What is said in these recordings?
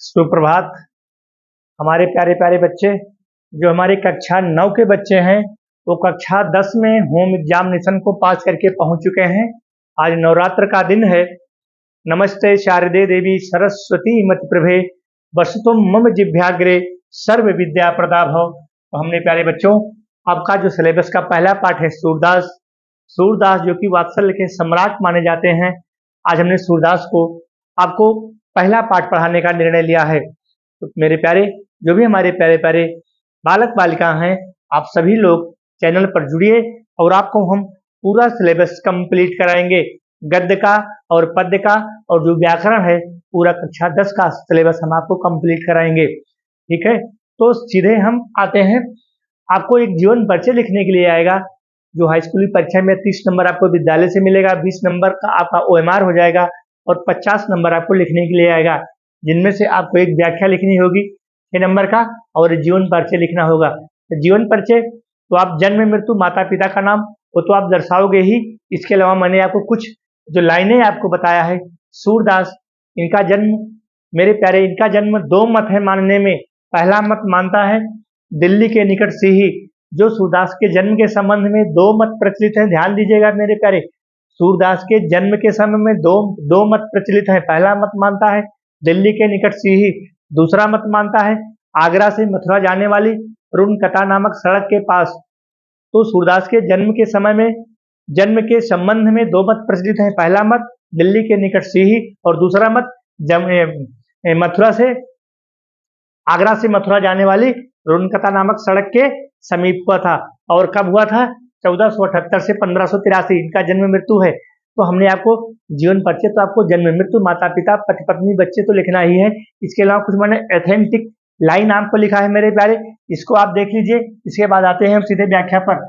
सुप्रभात हमारे प्यारे प्यारे बच्चे। जो हमारे कक्षा 9 के बच्चे हैं वो कक्षा 10 में होम एग्जामिनेशन को पास करके पहुंच चुके हैं। आज नवरात्र का दिन है। नमस्ते शारदे देवी सरस्वती मत्प्रभे वसतुम मम जिह्वाग्रे सर्व विद्या प्रदा भव। तो हमने प्यारे बच्चों आपका जो सिलेबस का पहला पाठ है सूरदास जो कि वात्सल्य के सम्राट माने जाते हैं। आज हमने सूरदास को आपको पहला पाठ पढ़ाने का निर्णय लिया है। तो मेरे प्यारे जो भी हमारे प्यारे प्यारे बालक बालिका हैं, आप सभी लोग चैनल पर जुड़िए और आपको हम पूरा सिलेबस कंप्लीट कराएंगे। गद्य का और पद्य का और जो व्याकरण है पूरा कक्षा 10 का सिलेबस हम आपको कंप्लीट कराएंगे। ठीक है, तो सीधे हम आते हैं। आपको एक जीवन परिचय लिखने के लिए आएगा जो हाई स्कूल की परीक्षा में 30 नंबर आपको विद्यालय से मिलेगा, 20 नंबर का आपका OMR हो जाएगा और 50 नंबर आपको लिखने के लिए आएगा, जिनमें से आपको एक व्याख्या लिखनी होगी 6 नंबर का और जीवन परिचय लिखना होगा। तो जीवन परिचय तो आप जन्म मृत्यु माता पिता का नाम वो तो आप दर्शाओगे ही। इसके अलावा मैंने आपको कुछ जो लाइनें आपको बताया है। सूरदास इनका जन्म मेरे प्यारे इनका जन्म 2 मत है मानने में। पहला मत मानता है दिल्ली के निकट सीही। जो सूरदास के जन्म के संबंध में 2 मत प्रचलित हैं, ध्यान दीजिएगा मेरे प्यारे। सूरदास के जन्म के समय में दो मत प्रचलित हैं। पहला मत मानता है दिल्ली के निकट सीही, दूसरा मत मानता है आगरा से मथुरा जाने वाली रुनकता नामक सड़क के पास। तो सूरदास के जन्म के समय में जन्म के संबंध में 2 मत प्रचलित हैं। पहला मत दिल्ली के निकट सीही और दूसरा मत मथुरा से आगरा से मथुरा जाने वाली रुनकता नामक सड़क के समीप हुआ था। और कब हुआ था? 1478 से 1583 इनका जन्म मृत्यु है। तो हमने आपको जीवन परिचय तो आपको जन्म मृत्यु माता पिता पति पत्नी बच्चे तो लिखना ही है। इसके अलावा कुछ मैंने एथेंटिक लाइन आपको लिखा है मेरे प्यारे, इसको आप देख लीजिए। इसके बाद आते हैं हम सीधे व्याख्या पर।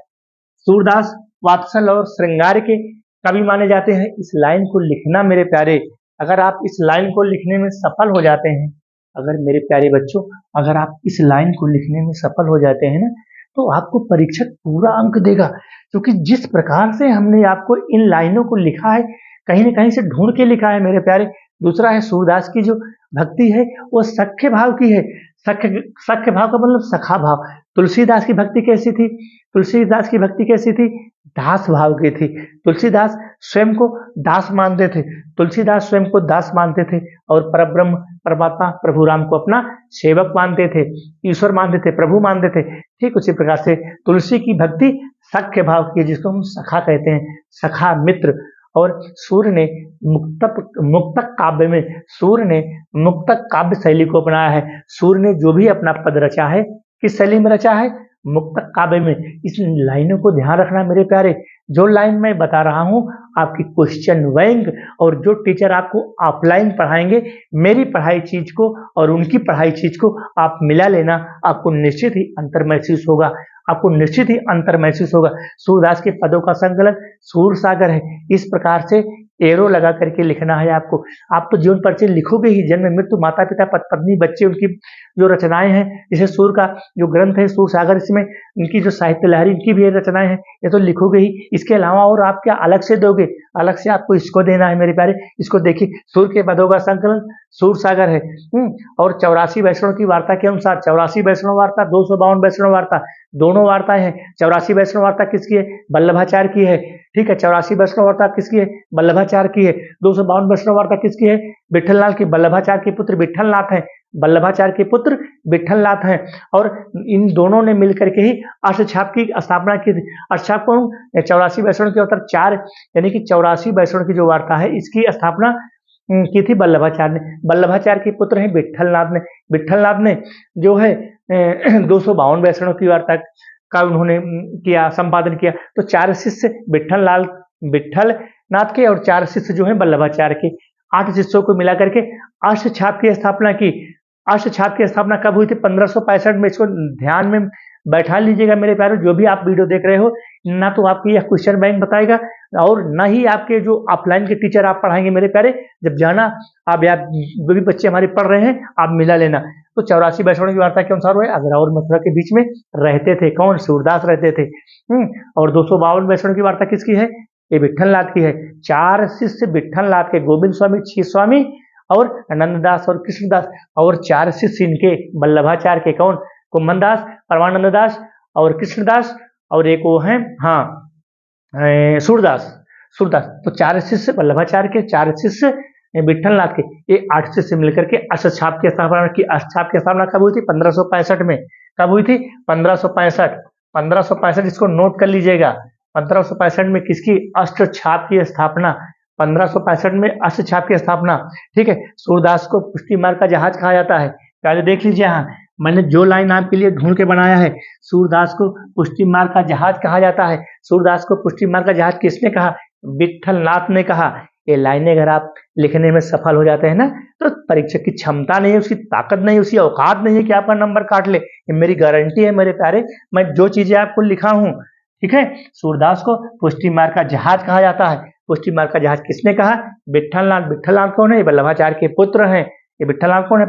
सूरदास वात्सल्य और श्रृंगार के कवि माने जाते हैं। इस लाइन को लिखना मेरे प्यारे, अगर आप इस लाइन को लिखने में सफल हो जाते हैं, अगर मेरे प्यारे बच्चों अगर आप इस लाइन को लिखने में सफल हो जाते हैं ना, तो आपको परीक्षक पूरा अंक देगा। क्योंकि जिस प्रकार से हमने आपको इन लाइनों को लिखा है, कहीं न कहीं से ढूंढ के लिखा है मेरे प्यारे। दूसरा है सूरदास की जो भक्ति है वो सख्य भाव की है। सख्य भाव का मतलब सखा भाव। तुलसीदास की भक्ति कैसी थी? तुलसीदास की भक्ति कैसी थी? दास भाव की थी। तुलसीदास स्वयं को दास मानते थे। तुलसीदास स्वयं को दास मानते थे और परब्रह्म परमात्मा प्रभु राम को अपना सेवक मानते थे, ईश्वर मानते थे, प्रभु मानते थे। ठीक उसी प्रकार से तुलसी की भक्ति सख्य भाव की, जिसको हम सखा कहते हैं, सखा मित्र। और सूर्य ने मुक्तक काव्य में सूर्य ने मुक्तक काव्य शैली को अपनाया है। सूर्य ने जो भी अपना पद रचा है किस शैली में रचा है? मुक्तक काव्य में। इस लाइनों को ध्यान रखना मेरे प्यारे। जो लाइन मैं बता रहा हूं आपकी क्वेश्चन बैंक और जो टीचर आपको ऑफलाइन पढ़ाएंगे, मेरी पढ़ाई चीज को और उनकी पढ़ाई चीज को आप मिला लेना, आपको निश्चित ही अंतर महसूस होगा। आपको निश्चित ही अंतर महसूस होगा। सूरदास के पदों का संकलन सूर सागर है। इस प्रकार से एरो लगा करके लिखना है आपको। आप तो जीवन परिचय लिखोगे ही, जन्म मृत्यु माता पिता पत्नी बच्चे उनकी जो रचनाएं हैं, जैसे सूर का जो ग्रंथ है सूर सागर, इसमें इनकी जो साहित्य लहरी इनकी भी रचनाएं हैं, ये तो लिखोगे ही। इसके अलावा और आप क्या अलग से दोगे? अलग से आपको इसको देना है मेरे प्यारे। इसको देखिए, सूर के पदों का संकलन सूर सागर है। और 84 वैष्णव की वार्ता के अनुसार 84 वैष्णव वार्ता, 252 वैष्णव वार्ता, दोनों वार्ताएं हैं। 84 वैष्णव वार्ता किसकी है? वल्लभाचार्य की है। ठीक है, 84 वैष्णव वार्ता किसकी है? वल्लभाचार्य की है। 252 वैष्णव वार्ता किसकी है? विठलनाथ की। वल्लभाचार्य के पुत्र विठलनाथ हैं। वल्लभाचार्य के पुत्र विठलनाथ हैं। और इन दोनों ने मिलकर के ही अष्टछाप की स्थापना की थी। अष्टछाप को 84 वैष्णव के अवतार 4 यानी कि 84 वैष्णव की जो वार्ता है इसकी स्थापना की थी वल्लभाचार्य ने। वल्लभाचार्य के पुत्र हैं विठलनाथ ने। विठलनाथ ने जो है 252 वैष्णव की वार्ता का उन्होंने किया, संपादन किया। तो 4 शिष्य विठलनाथ के और 4 शिष्य जो है वल्लभाचार्य के, 8 शिष्यों को मिला करके अष्टछाप की स्थापना की। अष्टछाप की स्थापना कब हुई थी? 1565 में। इसको ध्यान में बैठा लीजिएगा मेरे प्यारे। जो भी आप वीडियो देख रहे हो, ना तो आपको यह क्वेश्चन बैंक बताएगा और ना ही आपके जो ऑफलाइन के टीचर आप पढ़ाएंगे मेरे प्यारे। जब जाना आप जो भी बच्चे हमारे पढ़ रहे हैं आप मिला लेना। तो 84 वैष्णव की वार्ता के अनुसार वो आगरा और मथुरा के बीच में रहते थे। कौन? सूरदास रहते थे। और 252 वैष्णव की वार्ता किसकी है? ये विठलनाथ की है। 4 शिष्य विठलनाथ के, गोविंद स्वामी, छी स्वामी और नंददास और कृष्णदास, और 4 शिष्य इनके वल्लभाचार्य के, कौन? कुम्भन दास, परमानंद दास और कृष्णदास, और एक वो है सूरदास। सूरदास तो 4 शिष्य वल्लभाचार्य के, 4 शिष्य विठलनाथ के, ये 8 शिष्य मिलकर के अष्टछाप की स्थापना की। अष्टछाप की स्थापना कब हुई थी? 1565 में। कब हुई थी? 1565। 1565 इसको नोट कर लीजिएगा। 1565 में किसकी? अष्टछाप की स्थापना। 1565 में अष्टछाप की स्थापना। ठीक है। सूरदास को पुष्टि मार्ग का जहाज कहा जाता है। पहले देख लीजिए, यहाँ मैंने जो लाइन आपके लिए ढूंढ के बनाया है, सूरदास को पुष्टि मार्ग का जहाज कहा जाता है। सूरदास को पुष्टि मार्ग का जहाज किसने कहा? विठलनाथ ने कहा। ये लाइनें अगर आप लिखने में सफल हो जाते हैं ना, तो परीक्षक की क्षमता नहीं है, उसकी ताकत नहीं है, उसकी औकात नहीं है कि आपका नंबर काट ले। ये मेरी गारंटी है मेरे प्यारे, मैं जो चीजें आपको लिखा हूं। ठीक है। सूरदास को पुष्टि मार्ग का जहाज कहा जाता है। पुष्टि मार्ग का जहाज किसने कहा? विठलनाथ। विठलनाथ कौन है? ये वल्लभाचार्य के पुत्र हैं। ये विठलनाथ कौन है?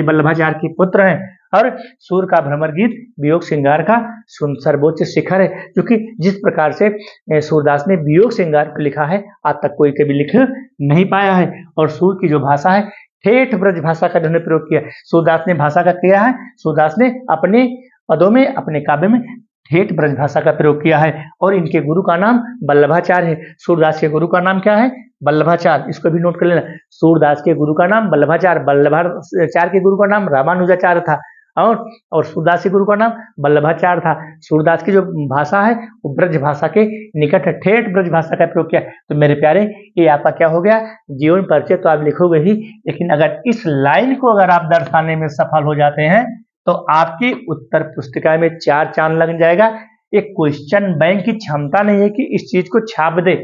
वल्लभाचार्य के पुत्र हैं। और सूर का भ्रमर गीत वियोग श्रृंगार का सर्वोच्च शिखर है, क्योंकि जिस प्रकार से सूरदास ने वियोग श्रृंगार को लिखा है, आज तक कोई कभी लिख नहीं पाया है। और सूर की जो भाषा है, ठेठ ब्रज भाषा का जिन्होंने प्रयोग किया, सूरदास ने भाषा का किया है। सूरदास ने अपने पदों में, अपने काव्य में ठेठ ब्रज भाषा का प्रयोग किया है। और इनके गुरु का नाम वल्लभाचार्य है। सूरदास के गुरु का नाम क्या है? वल्लभाचार्य। इसको भी नोट कर लेना। सूरदास के गुरु का नाम वल्लभाचार्य। वल्लभाचार्य के गुरु का नाम रामानुजाचार्य था। और सूरदास के गुरु का नाम वल्लभाचार्य था। सूरदास की जो भाषा है वो ब्रज भाषा के निकट है, ठेठ ब्रज भाषा का प्रयोग किया। तो मेरे प्यारे, ये आपका क्या हो गया? जीवन परिचय तो आप लिखोगे ही, लेकिन अगर इस लाइन को अगर आप दर्शाने में सफल हो जाते हैं तो आपकी उत्तर पुस्तिका में 4 चांद लग जाएगा। एक क्वेश्चन बैंक की क्षमता नहीं है कि इस चीज को छाप दे,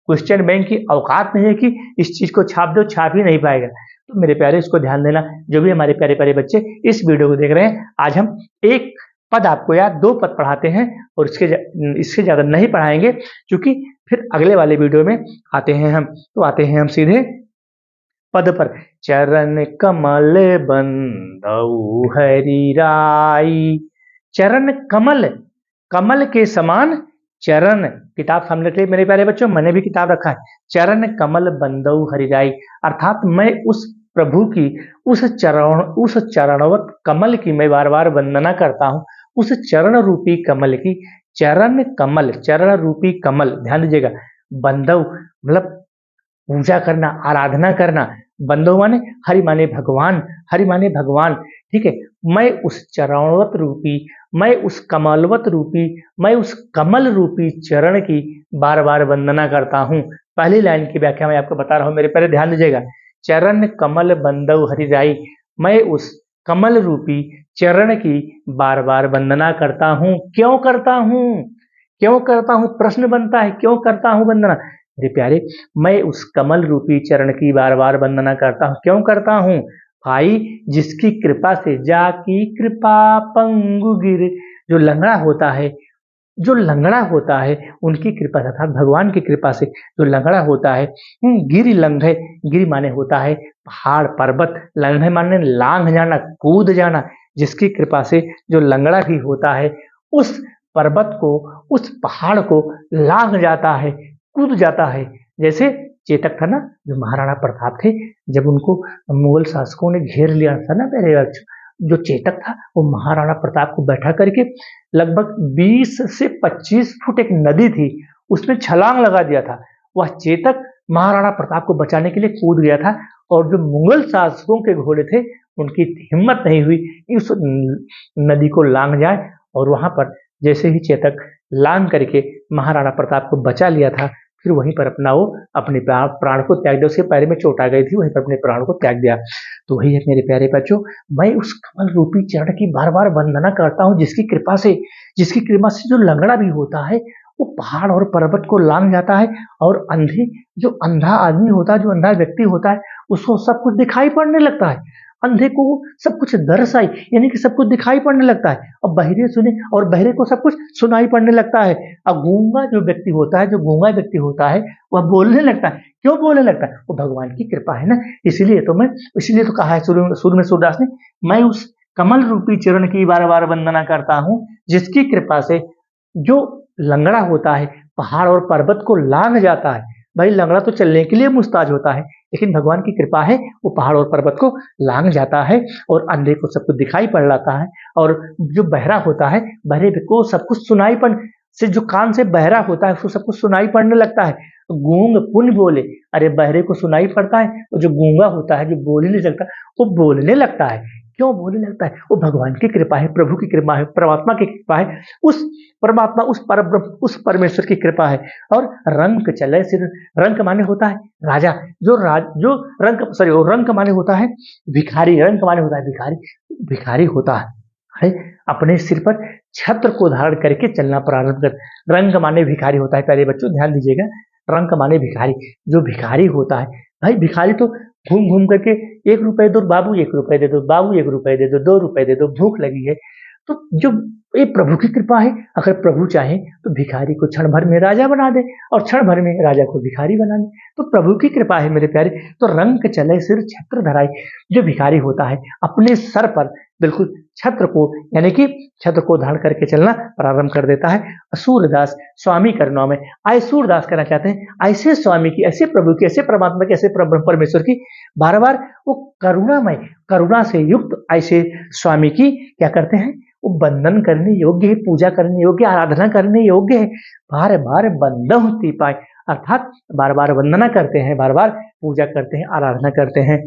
क्वेश्चन बैंक की औकात नहीं है कि इस चीज को छाप दो, छाप ही नहीं पाएगा। तो मेरे प्यारे, इसको ध्यान देना। जो भी हमारे प्यारे प्यारे बच्चे इस वीडियो को देख रहे हैं, आज हम एक पद आपको या 2 पद पढ़ाते हैं, और इससे ज्यादा नहीं पढ़ाएंगे, क्योंकि फिर अगले वाले वीडियो में आते हैं हम सीधे पद पर। चरण कमल बंदौ हरि राई। चरण कमल, कमल के समान चरण। किताब सामने रखिए मेरे प्यारे बच्चों, मैंने भी किताब रखा है। चरण कमल बंदौ हरि राई, अर्थात मैं उस प्रभु की उस चरणवत कमल की मैं बार बार वंदना करता हूँ। उस चरण रूपी कमल की, चरण कमल, चरण रूपी कमल, ध्यान दीजिएगा। बंदौ मतलब पूजा करना, आराधना करना। बंदौ माने हरि, माने भगवान, हरि माने भगवान। ठीक है। मैं उस चरणवत रूपी, मैं उस कमलवत रूपी, मैं उस कमल रूपी चरण की बार बार वंदना करता हूँ। पहली लाइन की व्याख्या मैं आपको बता रहा हूँ, मेरे पहले ध्यान दीजिएगा। चरण कमल बंदौ हरि राई, मैं उस कमल रूपी चरण की बार बार वंदना करता हूँ। क्यों करता हूँ? क्यों करता हूँ? प्रश्न बनता है, क्यों करता हूँ वंदना? मेरे प्यारे, मैं उस कमल रूपी चरण की बार बार वंदना करता हूँ। क्यों करता हूँ भाई? जिसकी कृपा से, जाकी कृपा पंगु गिर, जो लंगड़ा होता है, जो लंगड़ा होता है उनकी कृपा से, अर्थात भगवान की कृपा से जो लंगड़ा होता है, गिरि लंघे, गिरि माने होता है पहाड़ पर्वत, लंघे माने लांघ जाना, कूद जाना। जिसकी कृपा से जो लंगड़ा भी होता है, उस पर्वत को, उस पहाड़ को लांघ जाता है, कूद जाता है। जैसे चेतक था ना, जो महाराणा प्रताप थे, जब उनको मुगल शासकों ने घेर लिया था ना, पहले जो चेतक था वो महाराणा प्रताप को बैठा करके लगभग 20 से 25 फुट एक नदी थी, उसमें छलांग लगा दिया था। वह चेतक महाराणा प्रताप को बचाने के लिए कूद गया था, और जो मुगल शासकों के घोड़े थे उनकी हिम्मत नहीं हुई कि उस नदी को लांघ जाए। और वहां पर जैसे ही चेतक लांघ करके महाराणा प्रताप को बचा लिया था, फिर वहीं पर अपने प्राण को त्याग दिया। उसके पैर में चोट आ गई थी, वहीं पर अपने प्राण को त्याग दिया। तो वही है मेरे प्यारे बच्चों, मैं उस कमल रूपी चरण की बार बार वंदना करता हूँ, जिसकी कृपा से जो लंगड़ा भी होता है वो पहाड़ और पर्वत को लांघ जाता है। और जो अंधा आदमी होता है, जो अंधा व्यक्ति होता है, उसको सब कुछ दिखाई पड़ने लगता है। अंधे को सब कुछ दर्शाई, यानी कि सब कुछ दिखाई पड़ने लगता है, और बहिरे सुने, और बहिरे को सब कुछ सुनाई पड़ने लगता है। अब गूंगा जो व्यक्ति होता है, जो गूंगा व्यक्ति होता है, वह बोलने लगता है। क्यों बोलने लगता है? वो भगवान की कृपा है ना। इसलिए तो कहा है शुरू में सूरदास ने, मैं उस कमल रूपी चरण की बार बार वंदना करता हूँ, जिसकी कृपा से जो लंगड़ा होता है पहाड़ और पर्वत को लांघ जाता है। भाई लंगड़ा तो चलने के लिए मुस्ताज होता है, लेकिन भगवान की कृपा है वो पहाड़ और पर्वत को लांघ जाता है और अंधे को सब कुछ दिखाई पड़ जाता है। और जो बहरा होता है, बहरे को सब कुछ सुनाई पड़ से जो कान से बहरा होता है उसको सब कुछ सुनाई पड़ने लगता है। गूंग पुन बोले, अरे बहरे को सुनाई पड़ता है, और जो गूंगा होता है जो बोल ही नहीं सकता वो बोलने लगता है। क्यों बोलने लगता है? वो भगवान की कृपा है, प्रभु की कृपा है, परमात्मा की कृपा है, उस परमात्मा उस परब्रह्म उस परमेश्वर की कृपा है। और रंक चले सिर, रंक माने होता है राजा, जो रंक सॉरी वो रंक माने होता है भिखारी, रंक माने होता है भिखारी, भिखारी होता है अपने सिर पर छत्र को धारण करके चलना प्रारंभ कर। रंग माने भिखारी होता है, प्यारे बच्चों ध्यान दीजिएगा, रंग माने भिखारी, जो भिखारी होता है भाई भिखारी तो घूम घूम करके 1 रुपए दो बाबू, 1 रुपए दे दो बाबू, 1 रुपए दे दो, 2 रुपए दे दो, भूख लगी है। तो जो ये प्रभु की कृपा है, अगर प्रभु चाहे तो भिखारी को क्षण भर में राजा बना दे और क्षण भर में राजा को भिखारी बना दे। तो प्रभु की कृपा है मेरे प्यारे। तो रंग चले सिर छत्र धराई, जो भिखारी होता है अपने सर पर बिल्कुल छत्र को यानी कि छत्र को धारण करके चलना प्रारंभ कर देता है। सूरदास स्वामी करना में आए, सूरदास करना चाहते हैं ऐसे स्वामी की, ऐसे प्रभु की, ऐसे परमात्मा की, ऐसे परमेश्वर की बार बार वो करुणामय, करुणा से युक्त ऐसे स्वामी की क्या करते हैं, वो बंदन करने योग्य है, पूजा करने योग्य, आराधना करने योग्य है। बार बार बंदन पाए, अर्थात बार बार वंदना करते हैं, बार बार पूजा करते हैं, आराधना करते हैं।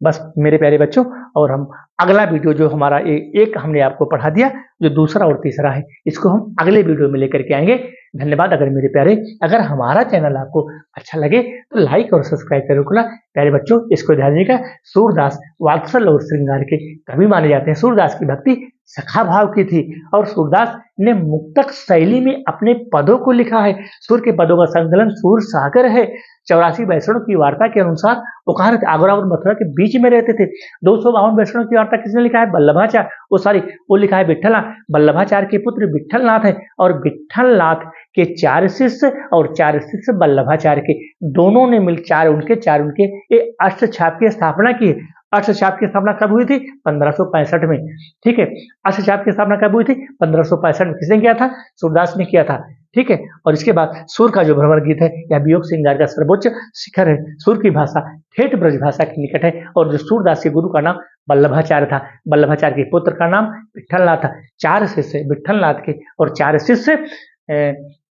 बस मेरे प्यारे बच्चों, और हम अगला वीडियो जो हमारा एक हमने आपको पढ़ा दिया, जो दूसरा और तीसरा है, इसको हम अगले वीडियो में लेकर के आएंगे। धन्यवाद। अगर मेरे प्यारे, अगर हमारा चैनल आपको अच्छा लगे तो लाइक और सब्सक्राइब जरूर करना। प्यारे बच्चों इसको ध्यान दीजिएगा, सूरदास वात्सल और श्रृंगार के कवि माने जाते हैं। सूरदास की भक्ति सखा भाव की थी और सूरदास ने मुक्तक शैली में अपने पदों को लिखा है। सुर के पदों का संकलन सूर सागर है। 84 वैष्णव की वार्ता के अनुसार वो कहाँ रहते, आगरा और मथुरा के बीच में रहते थे। 252 वैष्णव की वार्ता किसने लिखा है, वल्लभाचार्य, वो लिखा है विट्ठलनाथ। वल्लभाचार्य के पुत्र विट्ठलनाथ है और विट्ठलनाथ के 4 शिष्य और 4 शिष्य वल्लभाचार्य के, दोनों ने मिल चार उनके ये अष्टछाप की स्थापना की। अष्टछाप की स्थापना कब हुई थी, 1565 में। ठीक है, अष्टछाप की स्थापना कब हुई थी, 1565 में। किसने किया था, सूरदास ने किया था। ठीक है, और इसके बाद सुर का जो भ्रमर गीत है यह वियोग श्रृंगार का सर्वोच्च शिखर है। सुर की भाषा ठेठ ब्रज भाषा के निकट है और जो सूरदास के गुरु का नाम वल्लभाचार्य था, वल्लभाचार्य के पुत्र का नाम विट्ठलनाथ था। 4 शिष्य विट्ठलनाथ के और 4 शिष्य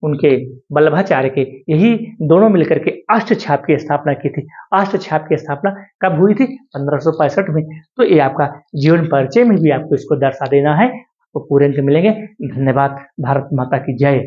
उनके वल्लभाचार्य के, यही दोनों मिलकर के अष्टछाप की स्थापना की थी। अष्टछाप की स्थापना कब हुई थी, 1565 में। तो ये आपका जीवन परिचय में भी आपको इसको दर्शा देना है। तो पूरे अंक मिलेंगे। धन्यवाद। भारत माता की जय।